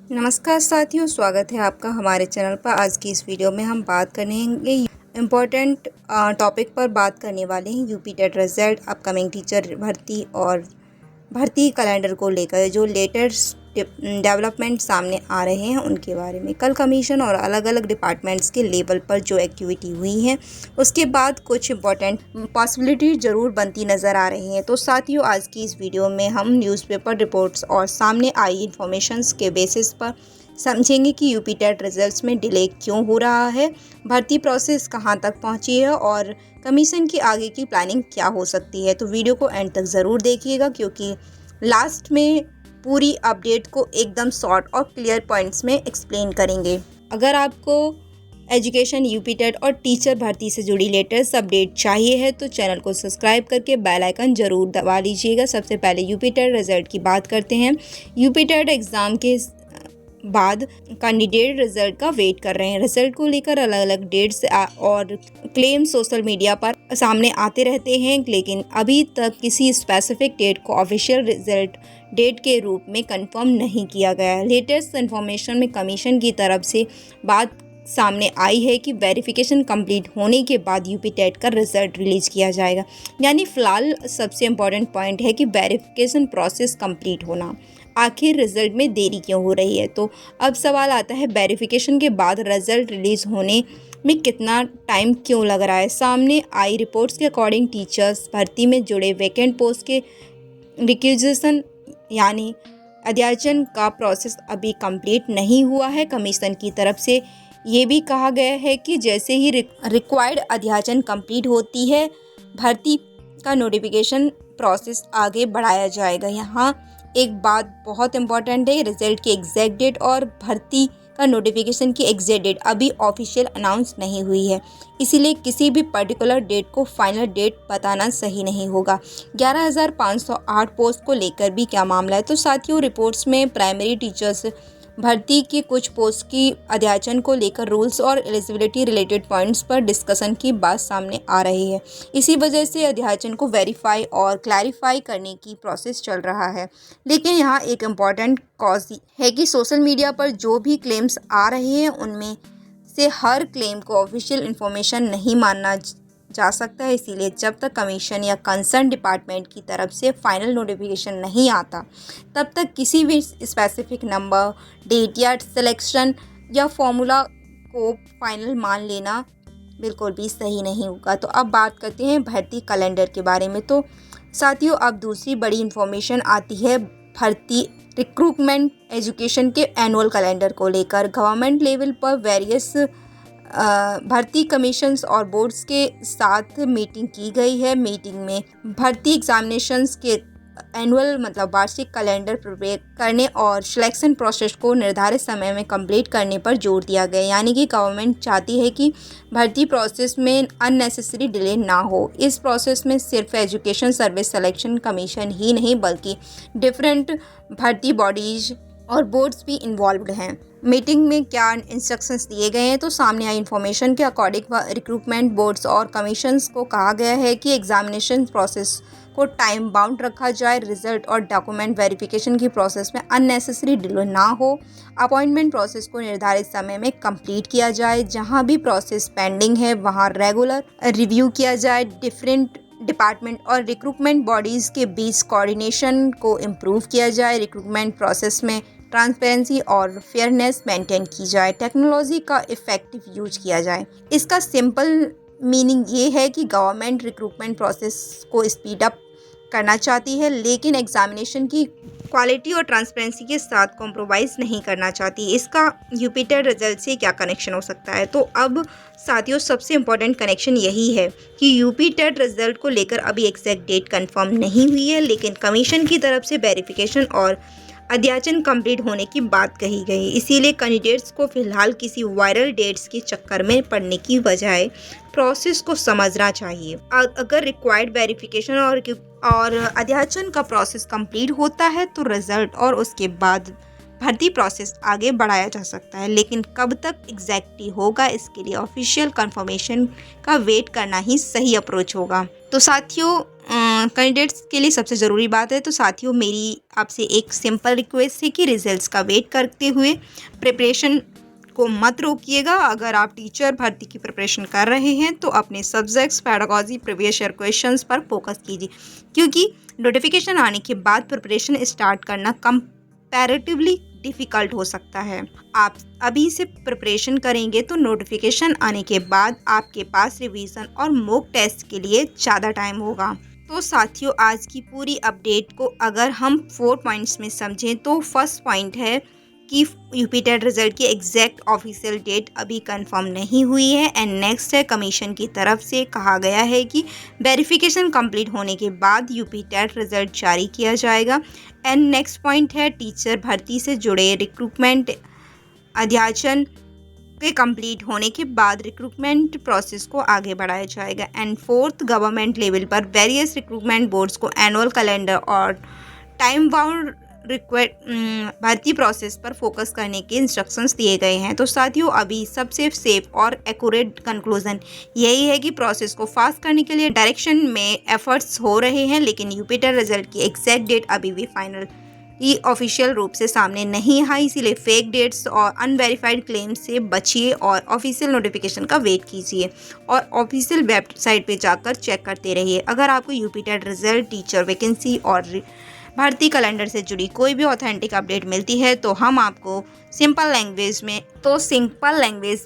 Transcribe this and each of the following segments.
नमस्कार साथियों, स्वागत है आपका हमारे चैनल पर। आज की इस वीडियो में हम बात करेंगे इम्पोर्टेंट टॉपिक पर बात करने वाले हैं UP TET result, upcoming teacher भर्ती और भर्ती कैलेंडर को लेकर जो लेटेस्ट डेवलपमेंट सामने आ रहे हैं उनके बारे में। कल कमीशन और अलग अलग डिपार्टमेंट्स के लेवल पर जो एक्टिविटी हुई है उसके बाद कुछ इम्पोर्टेंट पॉसिबिलिटी ज़रूर बनती नज़र आ रही हैं। तो साथियों, आज की इस वीडियो में हम न्यूज़पेपर रिपोर्ट्स और सामने आई इन्फॉर्मेशंस के बेसिस पर समझेंगे कि यूपी टेट रिजल्ट्स में डिले क्यों हो रहा है, भर्ती प्रोसेस कहां तक पहुंची है और कमीशन की आगे की प्लानिंग क्या हो सकती है। तो वीडियो को एंड तक ज़रूर देखिएगा क्योंकि लास्ट में पूरी अपडेट को एकदम शॉर्ट और क्लियर पॉइंट्स में एक्सप्लेन करेंगे। अगर आपको एजुकेशन, यूपी टेट और टीचर भर्ती से जुड़ी लेटेस्ट अपडेट चाहिए है तो चैनल को सब्सक्राइब करके बेल आइकन ज़रूर दबा लीजिएगा। सबसे पहले यूपी टेट रिजल्ट की बात करते हैं। यूपी टेट एग्ज़ाम के बाद कैंडिडेट रिजल्ट का वेट कर रहे हैं। रिजल्ट को लेकर अलग अलग डेट्स और क्लेम सोशल मीडिया पर सामने आते रहते हैं, लेकिन अभी तक किसी स्पेसिफिक डेट को ऑफिशियल रिजल्ट डेट के रूप में कंफर्म नहीं किया गया है। लेटेस्ट इन्फॉर्मेशन में कमीशन की तरफ से बात सामने आई है कि वेरिफिकेशन कंप्लीट होने के बाद यूपी टेट का रिजल्ट रिलीज किया जाएगा। यानी फ़िलहाल सबसे इम्पोर्टेंट पॉइंट है कि वेरिफिकेशन प्रोसेस कंप्लीट होना। आखिर रिजल्ट में देरी क्यों हो रही है? तो अब सवाल आता है, वेरिफिकेशन के बाद रिजल्ट रिलीज होने में कितना टाइम क्यों लग रहा है? सामने आई रिपोर्ट्स के अकॉर्डिंग टीचर्स भर्ती में जुड़े वैकेंट पोस्ट के रिक्विजिशन यानी अध्याचन का प्रोसेस अभी कंप्लीट नहीं हुआ है। कमीशन की तरफ से ये भी कहा गया है कि जैसे ही रिक्वायर्ड अध्याचन कंप्लीट होती है, भर्ती का नोटिफिकेशन प्रोसेस आगे बढ़ाया जाएगा। यहाँ एक बात बहुत इंपॉर्टेंट है, रिजल्ट की एग्जैक्ट डेट और भर्ती का नोटिफिकेशन की एग्जैक्ट डेट अभी ऑफिशियल अनाउंस नहीं हुई है, इसीलिए किसी भी पर्टिकुलर डेट को फाइनल डेट बताना सही नहीं होगा। 11,508 पोस्ट को लेकर भी क्या मामला है? तो साथियों, रिपोर्ट्स में प्राइमरी टीचर्स भर्ती के कुछ पोस्ट की अध्याचन को लेकर रूल्स और एलिजिबिलिटी रिलेटेड पॉइंट्स पर डिस्कशन की बात सामने आ रही है। इसी वजह से अध्याचन को वेरीफाई और क्लैरिफाई करने की प्रोसेस चल रहा है। लेकिन यहाँ एक इम्पॉर्टेंट कॉज है कि सोशल मीडिया पर जो भी क्लेम्स आ रहे हैं उनमें से हर क्लेम को ऑफिशियल इन्फॉर्मेशन नहीं मानना जा सकता है। इसीलिए जब तक कमीशन या कंसर्न डिपार्टमेंट की तरफ से फाइनल नोटिफिकेशन नहीं आता, तब तक किसी भी स्पेसिफिक नंबर, डेट या सिलेक्शन या फॉर्मूला को फाइनल मान लेना बिल्कुल भी सही नहीं होगा। तो अब बात करते हैं भर्ती कैलेंडर के बारे में। तो साथियों, अब दूसरी बड़ी इन्फॉर्मेशन आती है भर्ती रिक्रूटमेंट एजुकेशन के एनुअल कैलेंडर को लेकर। गवर्नमेंट लेवल पर वेरियस भर्ती कमीशंस और बोर्ड्स के साथ मीटिंग की गई है। मीटिंग में भर्ती एग्जामिनेशंस के एनुअल मतलब वार्षिक कैलेंडर प्रिपेयर करने और सिलेक्शन प्रोसेस को निर्धारित समय में कंप्लीट करने पर जोर दिया गया। यानी कि गवर्नमेंट चाहती है कि भर्ती प्रोसेस में अननेसेसरी डिले ना हो। इस प्रोसेस में सिर्फ एजुकेशन सर्विस सिलेक्शन कमीशन ही नहीं बल्कि डिफरेंट भर्ती बॉडीज और बोर्ड्स भी इन्वॉल्व्ड हैं। मीटिंग में क्या इंस्ट्रक्शंस दिए गए हैं? तो सामने आई इन्फॉर्मेशन के अकॉर्डिंग रिक्रूटमेंट बोर्ड्स और कमीशंस को कहा गया है कि एग्जामिनेशन प्रोसेस को टाइम बाउंड रखा जाए, रिजल्ट और डॉक्यूमेंट वेरिफिकेशन की प्रोसेस में अननेसेसरी डिले ना हो, अपॉइंटमेंट प्रोसेस को निर्धारित समय में कंप्लीट किया जाए, जहां भी प्रोसेस पेंडिंग है वहां रेगुलर रिव्यू किया जाए, डिफरेंट डिपार्टमेंट और रिक्रूटमेंट बॉडीज़ के बीच कोऑर्डिनेशन को इम्प्रूव किया जाए, रिक्रूटमेंट प्रोसेस में ट्रांसपेरेंसी और फेयरनेस मेंटेन की जाए, टेक्नोलॉजी का इफ़ेक्टिव यूज किया जाए। इसका सिंपल मीनिंग ये है कि गवर्नमेंट रिक्रूटमेंट प्रोसेस को स्पीड अप करना चाहती है, लेकिन एग्जामिनेशन की क्वालिटी और ट्रांसपेरेंसी के साथ कॉम्प्रोमाइज़ नहीं करना चाहती। इसका यूपी टेट रिजल्ट से क्या कनेक्शन हो सकता है? तो अब साथियों, सबसे इम्पोर्टेंट कनेक्शन यही है कि यूपी टेट रिजल्ट को लेकर अभी एग्जैक्ट डेट कंफर्म नहीं हुई है, लेकिन कमीशन की तरफ से वेरिफिकेशन और अध्याचन कंप्लीट होने की बात कही गई। इसीलिए कैंडिडेट्स को फिलहाल किसी वायरल डेट्स के चक्कर में पड़ने की बजाय प्रोसेस को समझना चाहिए। अगर रिक्वायर्ड वेरिफिकेशन और अध्याचन का प्रोसेस कंप्लीट होता है तो रिजल्ट और उसके बाद भर्ती प्रोसेस आगे बढ़ाया जा सकता है। लेकिन कब तक एग्जैक्टली होगा, इसके लिए ऑफिशियल कंफर्मेशन का वेट करना ही सही अप्रोच होगा। तो साथियों, कैंडिडेट्स के लिए सबसे ज़रूरी बात है। तो साथियों, मेरी आपसे एक सिंपल रिक्वेस्ट है कि रिजल्ट्स का वेट करते हुए प्रिपरेशन को मत रोकिएगा। अगर आप टीचर भर्ती की प्रिपरेशन कर रहे हैं तो अपने subjects, pedagogy, previous year questions पर फोकस कीजिए, क्योंकि नोटिफिकेशन आने के बाद प्रिपरेशन स्टार्ट करना कंपैरेटिवली डिफ़िकल्ट हो सकता है। आप अभी से प्रिपरेशन करेंगे तो नोटिफिकेशन आने के बाद आपके पास रिवीजन और मॉक टेस्ट के लिए ज़्यादा टाइम होगा। तो साथियों, आज की पूरी अपडेट को अगर हम 4 पॉइंट्स में समझें तो फर्स्ट पॉइंट है कि यूपी टेट रिजल्ट की एग्जैक्ट ऑफिशियल डेट अभी कंफर्म नहीं हुई है। एंड नेक्स्ट है, कमीशन की तरफ से कहा गया है कि वेरिफिकेशन कंप्लीट होने के बाद यूपी टेट रिजल्ट जारी किया जाएगा। एंड नेक्स्ट पॉइंट है, टीचर भर्ती से जुड़े रिक्रूटमेंट अध्याचन के कंप्लीट होने के बाद रिक्रूटमेंट प्रोसेस को आगे बढ़ाया जाएगा। एंड फोर्थ, गवर्नमेंट लेवल पर वेरियस रिक्रूटमेंट बोर्ड्स को एनुअल कैलेंडर और टाइम बाउंड भर्ती प्रोसेस पर फोकस करने के इंस्ट्रक्शंस दिए गए हैं। तो साथियों, अभी सबसे सेफ और एक्यूरेट कंक्लूजन यही है कि प्रोसेस को फास्ट करने के लिए डायरेक्शन में एफर्ट्स हो रहे हैं, लेकिन यूपी टेट रिजल्ट की एग्जैक्ट डेट अभी भी फाइनल ऑफिशियल रूप से सामने नहीं है। इसीलिए फेक डेट्स और अनवेरिफाइड क्लेम से बचिए और ऑफिशियल नोटिफिकेशन का वेट कीजिए और ऑफिशियल वेबसाइट पे जाकर चेक करते रहिए। अगर आपको UP TET result, teacher vacancy और भर्ती कैलेंडर से जुड़ी कोई भी ऑथेंटिक अपडेट मिलती है तो हम आपको सिंपल लैंग्वेज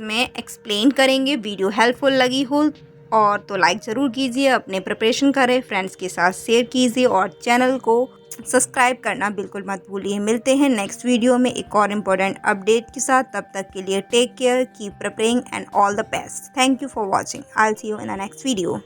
में एक्सप्लेन करेंगे। वीडियो हेल्पफुल लगी हो और तो लाइक ज़रूर कीजिए, अपने प्रिपरेशन करें, फ्रेंड्स के साथ शेयर कीजिए और चैनल को सब्सक्राइब करना बिल्कुल मत भूलिए। मिलते हैं नेक्स्ट वीडियो में एक और इम्पोर्टेंट अपडेट के साथ। तब तक के लिए take care, keep preparing and all the best. Thank you for watching. I will see you in the next video.